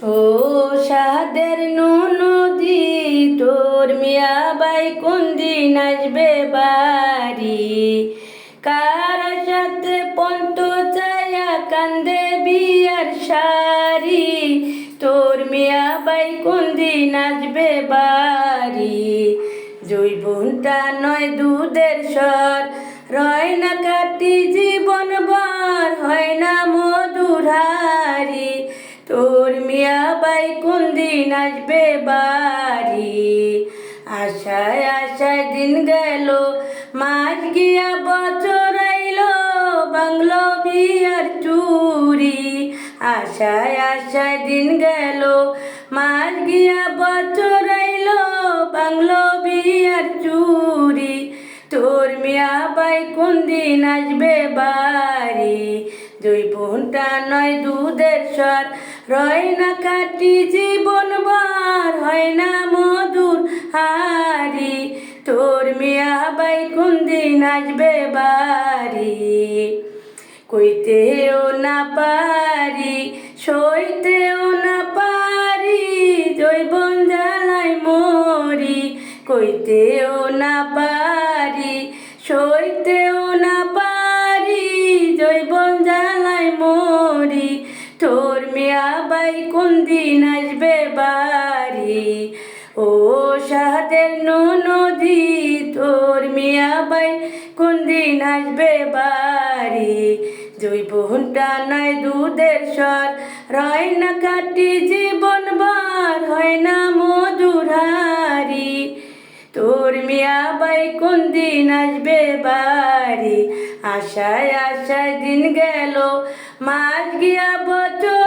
ও সাদের নদী, তোর মিয়া বাই কোন দিন আসবে বাড়ি? কার সাথে পন্ত চায়া কান্দে বিয়ার শাড়ি? তোর মিয়া বাই কোন দিন আসবে বাড়ি? জৈবনটা নয় দুধের স্বর, রয় না কাটি জীবন ভর, হয় না মধুর হারি। তোর মিয়া বাই কোন দিন আসবে বাড়ি? আশায় আশায় দিন গেল, মাস গিয়া বছর আইলো, বাংলো বিয়ার চুরি। আশায় আশায় দিন গেল, মাস গিয়া বছর আইলো, বাংলো বিয়ার চুরি। তোর মিয়া বাই কোন দিন আসবে বাড়ি? জৈবনটা নয় দুধের স্বর, রয় না কাটি জীবন ভর, হয় না মধুর হারি। তোর মিয়া বাই কোন দিন আসবে বাড়ি? কইতেও না পারি, সইতেও না পারি, জৈবন জ্বালায় মরি। কইতেও না পারি, সইতেও না পারি, জৈবন জ্বালায় মরি। তোর মিয়া বাই কোন দিন আসবে বাড়ি? ও সাদের নদী, তোর মিয়া বাই কোন দিন আসবে বাড়ি? জৈবনটা নয় দুধের স্বর, রয় না কাটি জীবন ভর, হয় না মধুর হারি। তোর মিয়া বাই কোন দিন আসবে বাড়ি? আশায় আশায় দিন গেল, মাস গিয়া বছর